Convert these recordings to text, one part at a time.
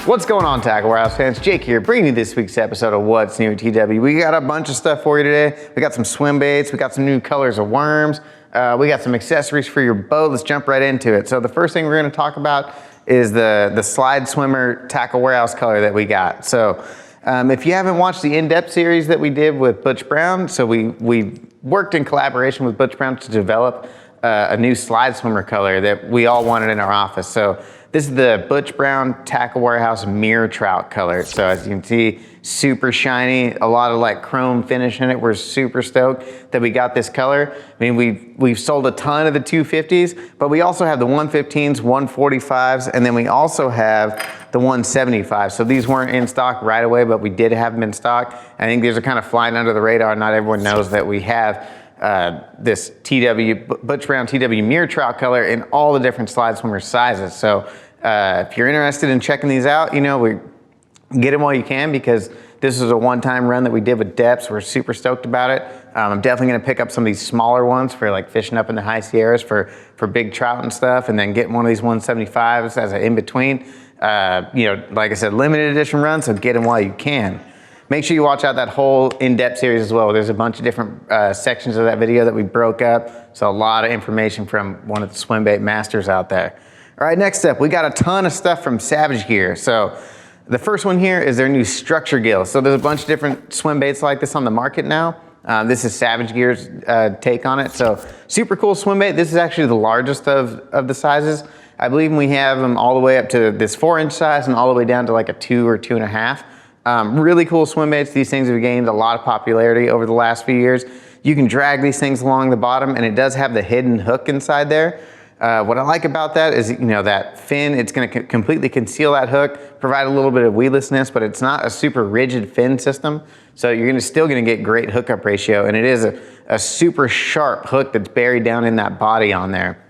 What's going on, Tackle Warehouse fans? Jake here, bringing you this week's episode of What's New at TW. We got a bunch of stuff for you today. We got some swim baits, we got some new colors of worms, we got some accessories for your boat. Let's jump right into it. So the first thing we're gonna talk about is the Slide Swimmer Tackle Warehouse color that we got. So if you haven't watched the in-depth series that we did with Butch Brown, so we worked in collaboration with Butch Brown to develop a new Slide Swimmer color that we all wanted in our office. So this is the Butch Brown Tackle Warehouse Mirror Trout color. So as you can see, super shiny, a lot of like chrome finish in it. We're super stoked that we got this color. I mean, we've sold a ton of the 250s, but we also have the 115s, 145s, and then we also have the 175s. So these weren't in stock right away, but we did have them in stock. I think these are kind of flying under the radar. Not everyone knows that we have this Butch Brown TW Mirror Trout color in all the different Slide Swimmer sizes. So if you're interested in checking these out, you know, we get them while you can, because this is a one-time run that we did with Deps. We're super stoked about it. I'm definitely gonna pick up some of these smaller ones for like fishing up in the high Sierras for big trout and stuff, and then get one of these 175s as an in-between. You know, like I said, limited edition run, so get them while you can. Make sure you watch out that whole in-depth series as well. There's a bunch of different sections of that video that we broke up. So a lot of information from one of the swim bait masters out there. All right, next up, we got a ton of stuff from Savage Gear. So the first one here is their new structure gill. So there's a bunch of different swim baits like this on the market now. This is Savage Gear's take on it. So super cool swim bait. This is actually the largest of the sizes. I believe we have them all the way up to this 4-inch size and all the way down to like a 2 or 2.5. Really cool swim baits. These things have gained a lot of popularity over the last few years. You can drag these things along the bottom, and it does have the hidden hook inside there. What I like about that is, you know, that fin, it's going to completely conceal that hook, provide a little bit of weedlessness, but it's not a super rigid fin system. So you're still going to get great hookup ratio, and it is a super sharp hook that's buried down in that body on there.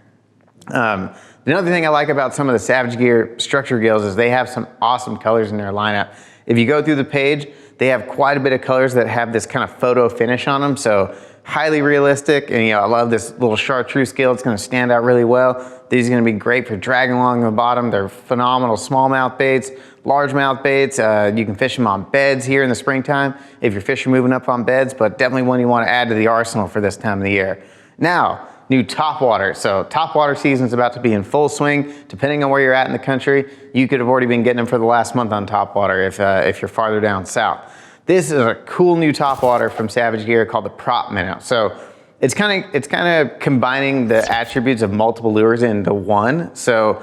Another thing I like about some of the Savage Gear structure gills is they have some awesome colors in their lineup. If you go through the page, they have quite a bit of colors that have this kind of photo finish on them. So highly realistic, and you know, I love this little chartreuse gill. It's going to stand out really well. These are going to be great for dragging along the bottom. They're phenomenal smallmouth baits, largemouth baits. You can fish them on beds here in the springtime if you're fishing moving up on beds, but definitely one you want to add to the arsenal for this time of the year. Now, new topwater. So topwater season is about to be in full swing. Depending on where you're at in the country, you could have already been getting them for the last month on topwater if you're farther down south. This is a cool new topwater from Savage Gear called the Propbait. So it's kind of combining the attributes of multiple lures into one. So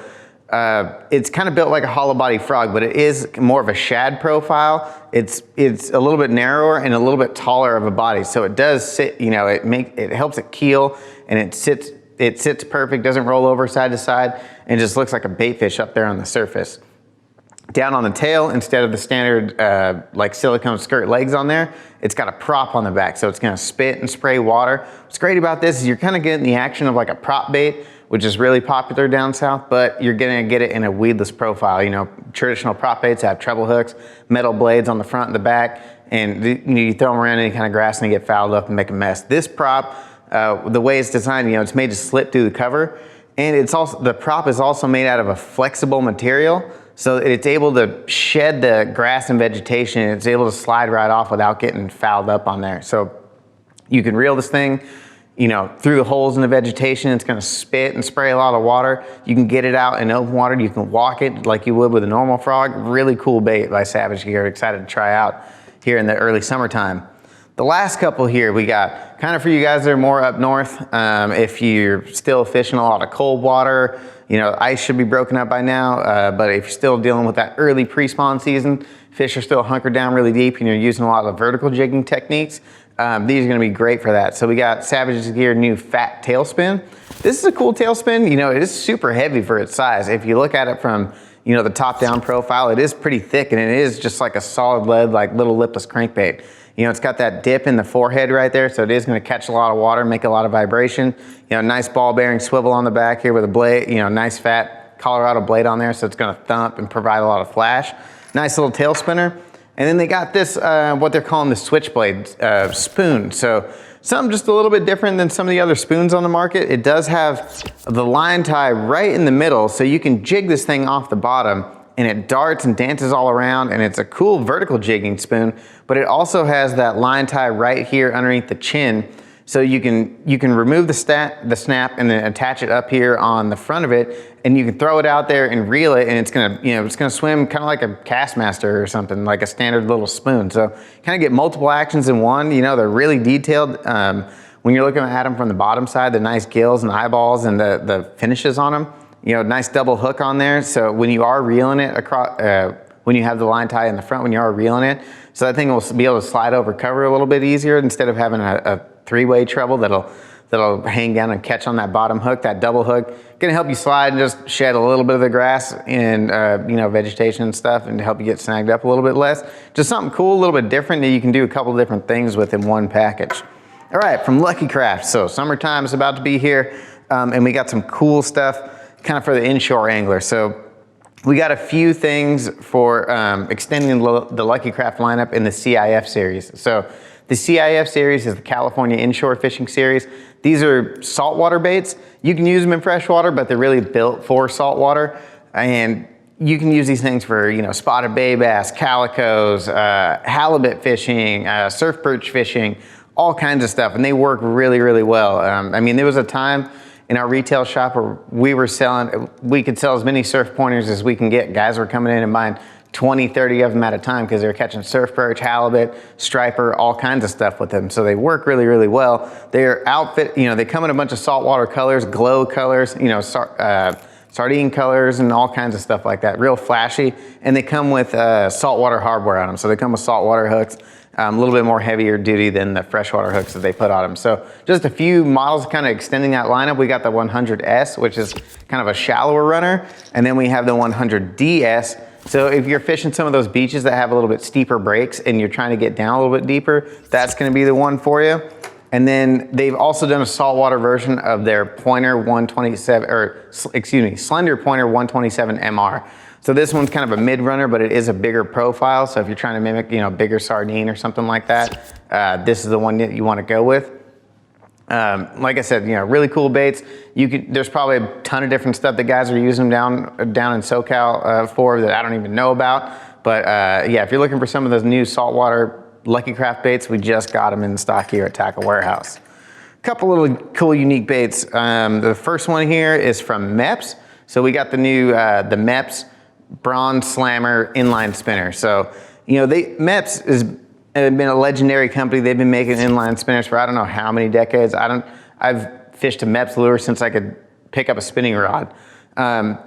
it's kind of built like a hollow body frog, but it is more of a shad profile. It's a little bit narrower and a little bit taller of a body. So it does sit, you know, it helps it keel, and it sits perfect, doesn't roll over side to side, and just looks like a bait fish up there on the surface. Down on the tail, instead of the standard like silicone skirt legs on there, it's got a prop on the back, so it's gonna spit and spray water. What's great about this is you're kind of getting the action of like a prop bait, which is really popular down south, but you're gonna get it in a weedless profile. You know, traditional prop baits have treble hooks, metal blades on the front and the back, and you throw them around any kind of grass and they get fouled up and make a mess. This prop, the way it's designed, you know, it's made to slip through the cover, and the prop is also made out of a flexible material. So it's able to shed the grass and vegetation, and it's able to slide right off without getting fouled up on there. So you can reel this thing, you know, through the holes in the vegetation. It's gonna spit and spray a lot of water. You can get it out in open water. You can walk it like you would with a normal frog. Really cool bait by Savage Gear. Excited to try out here in the early summertime. The last couple here we got kind of for you guys that are more up north. If you're still fishing a lot of cold water, you know, ice should be broken up by now, but if you're still dealing with that early pre-spawn season, fish are still hunkered down really deep and you're using a lot of vertical jigging techniques, these are gonna be great for that. So we got Savage Gear new fat tailspin. This is a cool tailspin. You know, it is super heavy for its size. If you look at it from, you know, the top down profile, it is pretty thick, and it is just like a solid lead, like little lipless crankbait. You know, it's got that dip in the forehead right there, so it is gonna catch a lot of water, make a lot of vibration. You know, nice ball bearing swivel on the back here with a blade, you know, nice fat Colorado blade on there, so it's gonna thump and provide a lot of flash. Nice little tail spinner. And then they got this, what they're calling the switchblade spoon. So something just a little bit different than some of the other spoons on the market. It does have the line tie right in the middle, so you can jig this thing off the bottom and it darts and dances all around, and it's a cool vertical jigging spoon, but it also has that line tie right here underneath the chin. So you can remove the snap and then attach it up here on the front of it, and you can throw it out there and reel it, and it's gonna swim kind of like a Castmaster or something, like a standard little spoon. So kind of get multiple actions in one. You know, they're really detailed. When you're looking at them from the bottom side, the nice gills and eyeballs and the finishes on them, you know, nice double hook on there. So when you are reeling it across, when you have the line tie in the front, when you are reeling it, so that thing will be able to slide over cover a little bit easier instead of having a three-way treble that'll hang down and catch on that bottom hook. That double hook gonna help you slide and just shed a little bit of the grass and you know, vegetation and stuff, and help you get snagged up a little bit less. Just something cool, a little bit different that you can do a couple different things with in one package. All right, from Lucky Craft. So summertime is about to be here, and we got some cool stuff kind of for the inshore angler. So we got a few things for extending the Lucky Craft lineup in the CIF series. So the CIF series is the California Inshore Fishing Series. These are saltwater baits. You can use them in freshwater, but they're really built for saltwater. And you can use these things for, you know, spotted bay bass, calicos, halibut fishing, surf perch fishing, all kinds of stuff. And they work really, really well. I mean, there was a time in our retail shop where we could sell as many surf pointers as we can get. Guys were coming in and buying 20, 30 of them at a time because they were catching surf perch, halibut, striper, all kinds of stuff with them. So they work really, really well. They're outfit, you know, they come in a bunch of saltwater colors, glow colors, you know, sardine colors and all kinds of stuff like that, real flashy. And they come with saltwater hardware on them. So they come with saltwater hooks, a little bit more heavier duty than the freshwater hooks that they put on them. So just a few models kind of extending that lineup. We got the 100S, which is kind of a shallower runner. And then we have the 100DS. So if you're fishing some of those beaches that have a little bit steeper breaks and you're trying to get down a little bit deeper, that's gonna be the one for you. And then they've also done a saltwater version of their Pointer 127, or excuse me, Slender Pointer 127 MR. So this one's kind of a mid runner, but it is a bigger profile. So if you're trying to mimic, you know, bigger sardine or something like that, this is the one that you want to go with. Like I said, you know, really cool baits. There's probably a ton of different stuff that guys are using down in SoCal for that I don't even know about. But yeah, if you're looking for some of those new saltwater Lucky Craft baits, we just got them in stock here at Tackle Warehouse. A couple little cool, unique baits. The first one here is from Mepps. So we got the new the Mepps Bronze Slammer inline spinner. So, you know, Mepps has been a legendary company. They've been making inline spinners for I don't know how many decades. I've fished a Mepps lure since I could pick up a spinning rod.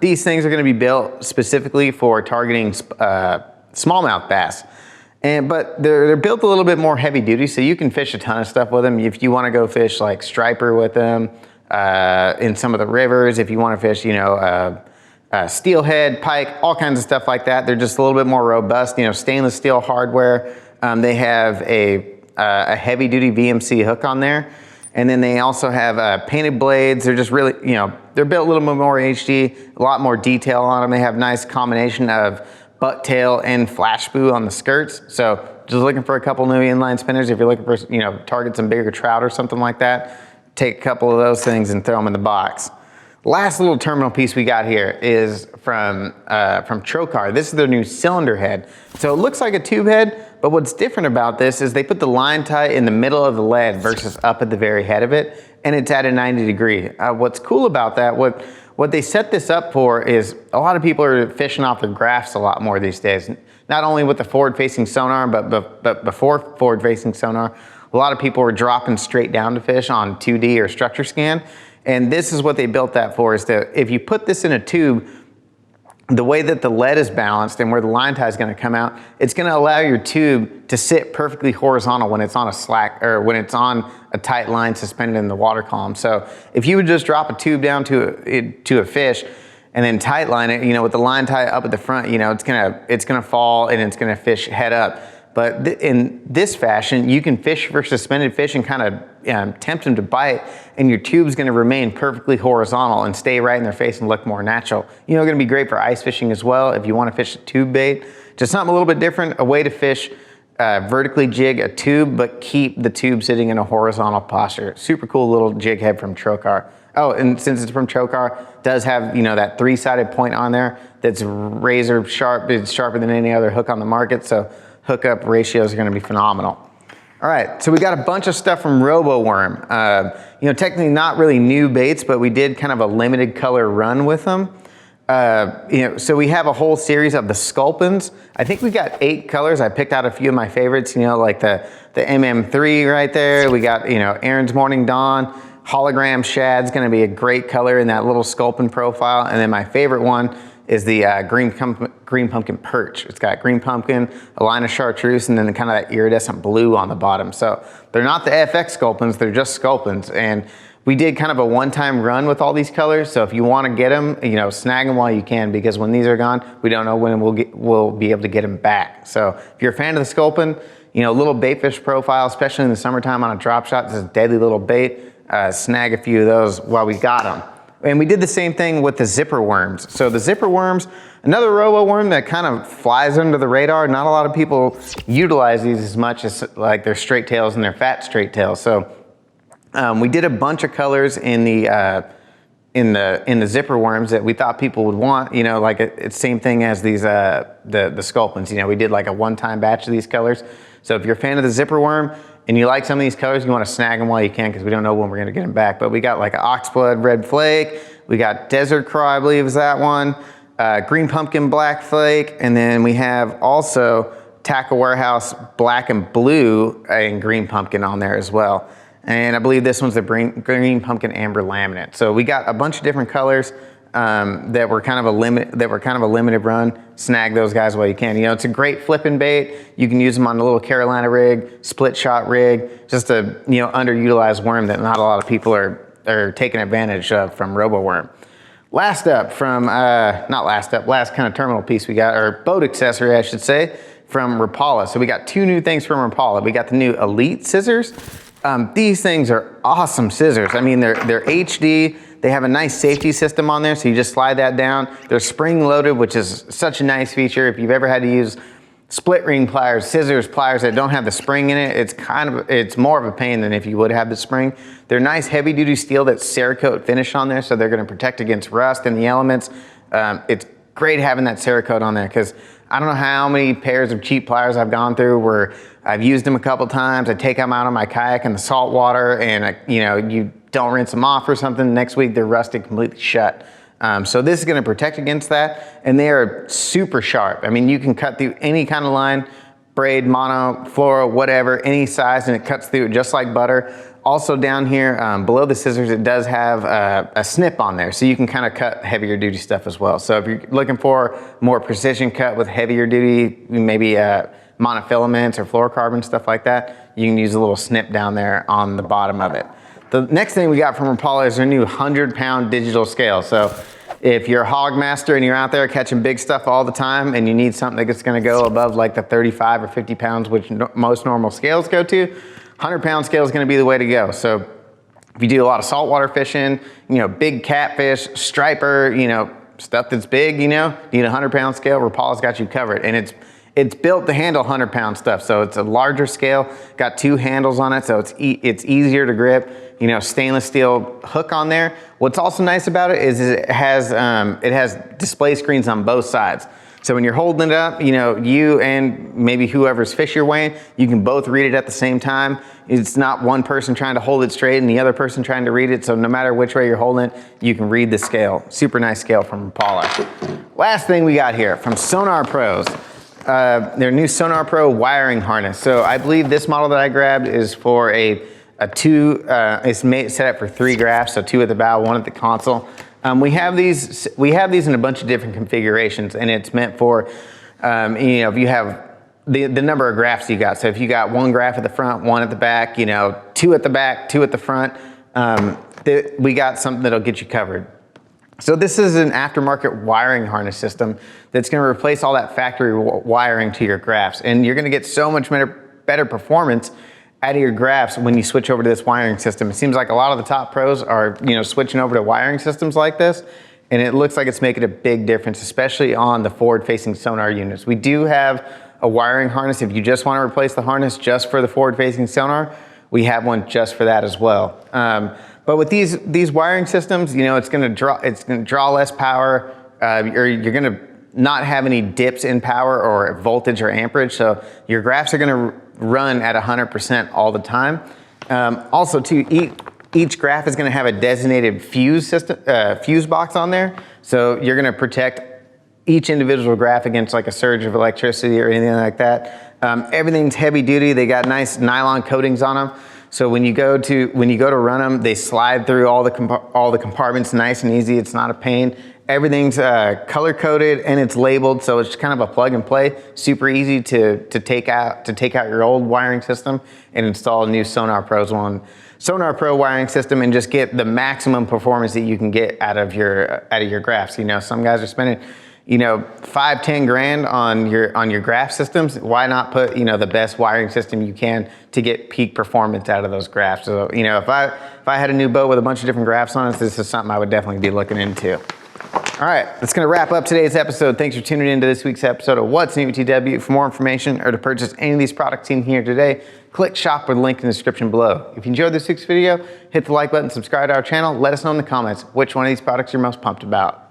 These things are going to be built specifically for targeting smallmouth bass. But they're built a little bit more heavy duty, so you can fish a ton of stuff with them. If you want to go fish like striper with them in some of the rivers, if you want to fish, you know, steelhead, pike, all kinds of stuff like that. They're just a little bit more robust, you know, stainless steel hardware. They have a heavy duty VMC hook on there. And then they also have painted blades. They're just really, you know, they're built a little bit more HD, a lot more detail on them. They have nice combination of bucktail and flash spool on the skirts. So just looking for a couple new inline spinners. If you're looking for, you know, target some bigger trout or something like that, take a couple of those things and throw them in the box. Last little terminal piece we got here is from Trokar. This is their new cylinder head. So it looks like a tube head, but what's different about this is they put the line tie in the middle of the lead versus up at the very head of it, and it's at a 90 degree. What's cool about that, what they set this up for is a lot of people are fishing off their graphs a lot more these days. Not only with the forward-facing sonar, but before forward-facing sonar, a lot of people were dropping straight down to fish on 2D or structure scan. And this is what they built that for, is that if you put this in a tube, the way that the lead is balanced and where the line tie is going to come out, it's going to allow your tube to sit perfectly horizontal when it's on a slack, or when it's on a tight line suspended in the water column. So if you would just drop a tube down to a fish and then tight line it, you know, with the line tie up at the front, you know, it's gonna fall and it's gonna fish head up. But in this fashion, you can fish for suspended fish and kind of tempt them to bite, and your tube's gonna remain perfectly horizontal and stay right in their face and look more natural. You know, gonna be great for ice fishing as well if you wanna fish a tube bait. Just something a little bit different, a way to fish, vertically jig a tube, but keep the tube sitting in a horizontal posture. Super cool little jig head from Trokar. Oh, and since it's from Trokar, does have, you know, that 3-sided point on there that's razor sharp. It's sharper than any other hook on the market, so hookup ratios are gonna be phenomenal. All right, so we got a bunch of stuff from RoboWorm. You know, technically not really new baits, but we did kind of a limited color run with them. You know, so we have a whole series of the Sculpins. I think we got 8 colors. I picked out a few of my favorites, you know, like the MM3 right there. We got, you know, Aaron's Morning Dawn. Hologram Shad's gonna be a great color in that little Sculpin profile. And then my favorite one is the green pumpkin perch. It's got green pumpkin, a line of chartreuse, and then kind of that iridescent blue on the bottom. So they're not the FX Sculpins, they're just Sculpins. And we did kind of a one-time run with all these colors. So if you want to get them, you know, snag them while you can, because when these are gone, we don't know when we'll be able to get them back. So if you're a fan of the Sculpin, you know, little baitfish profile, especially in the summertime on a drop shot, this is a deadly little bait. Snag a few of those while we got them. And we did the same thing with the zipper worms. So the zipper worms, another robo worm that kind of flies under the radar. Not a lot of people utilize these as much as like their straight tails and their fat straight tails. So we did a bunch of colors in the zipper worms that we thought people would want. You know, like it's same thing as these the Sculpins. You know, we did like a one-time batch of these colors. So if you're a fan of the zipper worm and you like some of these colors, you want to snag them while you can, because we don't know when we're going to get them back. But we got like an Oxblood Red Flake, we got Desert Crow, I believe is that one, Green Pumpkin Black Flake, and then we have also Tackle Warehouse Black and Blue and Green Pumpkin on there as well. And I believe this one's the Green Pumpkin Amber Laminate. So we got a bunch of different colors that were kind of a limited run. Snag those guys while you can. You know, it's a great flipping bait. You can use them on a little Carolina rig, split shot rig, just a, you know, underutilized worm that not a lot of people are taking advantage of from RoboWorm. Last up from, last kind of terminal piece we got, or boat accessory I should say, from Rapala. So we got 2 new things from Rapala. We got the new Elite scissors. These things are awesome scissors. I mean, they're HD. They have a nice safety system on there, so you just slide that down. They're spring loaded, which is such a nice feature. If you've ever had to use split ring pliers, scissors, pliers that don't have the spring in it, it's more of a pain than if you would have the spring. They're nice heavy duty steel that's Cerakote finish on there, so they're gonna protect against rust and the elements. It's great having that Cerakote on there, because I don't know how many pairs of cheap pliers I've gone through where I've used them a couple times. I take them out on my kayak in the salt water, and you know, you don't rinse them off or something. Next week they're rusted completely shut. So this is going to protect against that, and they are super sharp. I mean, you can cut through any kind of line, braid, mono, fluoro, whatever, any size, and it cuts through just like butter. Also down here below the scissors, it does have a snip on there, so you can kind of cut heavier duty stuff as well. So if you're looking for more precision cut with heavier duty, maybe monofilaments or fluorocarbon, stuff like that, you can use a little snip down there on the bottom of it. The next thing we got from Rapala is their new 100-pound digital scale. So if you're a hog master and you're out there catching big stuff all the time and you need something that's gonna go above like the 35 or 50 pounds, which most normal scales go to, 100-pound scale is gonna be the way to go. So if you do a lot of saltwater fishing, you know, big catfish, striper, you know, stuff that's big, you know, need a 100-pound scale, Rapala's got you covered. And it's built to handle 100-pound stuff. So it's a larger scale, got 2 handles on it, so it's easier to grip. You know, stainless steel hook on there. What's also nice about it is it has display screens on both sides. So when you're holding it up, you know, you and maybe whoever's fish you're weighing, you can both read it at the same time. It's not one person trying to hold it straight and the other person trying to read it. So no matter which way you're holding it, you can read the scale. Super nice scale from Rapala. Last thing we got here from SonarPros. Their new SonarPro wiring harness. So I believe this model that I grabbed is for it's set up for 3 graphs, so 2 at the bow, 1 at the console. We have these in a bunch of different configurations, and it's meant for, you know, if you have the number of graphs you got. So if you got 1 graph at the front, 1 at the back, you know, 2 at the back, 2 at the front, we got something that'll get you covered. So this is an aftermarket wiring harness system that's going to replace all that factory wiring to your graphs, and you're going to get so much better performance out of your graphs when you switch over to this wiring system. It seems like a lot of the top pros are, you know, switching over to wiring systems like this, and it looks like it's making a big difference, especially on the forward-facing sonar units. We do have a wiring harness. If you just want to replace the harness just for the forward-facing sonar, we have one just for that as well. But with these wiring systems, you know, it's gonna draw less power, or you're gonna not have any dips in power or voltage or amperage. So your graphs are gonna run at 100% all the time. Also too, each graph is gonna have a designated fuse box on there. So you're gonna protect each individual graph against like a surge of electricity or anything like that. Everything's heavy duty. They got nice nylon coatings on them. So when you go to run them, they slide through all the compartments nice and easy. It's not a pain. Everything's color coded and it's labeled, so it's kind of a plug and play. Super easy to take out your old wiring system and install a new SonarPro wiring system and just get the maximum performance that you can get out of your graphs. You know, some guys are spending, you know, 5-10 grand on your graph systems. Why not put, you know, the best wiring system you can to get peak performance out of those graphs? So, you know, if I had a new boat with a bunch of different graphs on it, this is something I would definitely be looking into. All right, that's gonna wrap up today's episode. Thanks for tuning into this week's episode of What's New with TW. For more information or to purchase any of these products seen here today, click shop or the link in the description below. If you enjoyed this week's video, hit the like button, subscribe to our channel, let us know in the comments which one of these products you're most pumped about.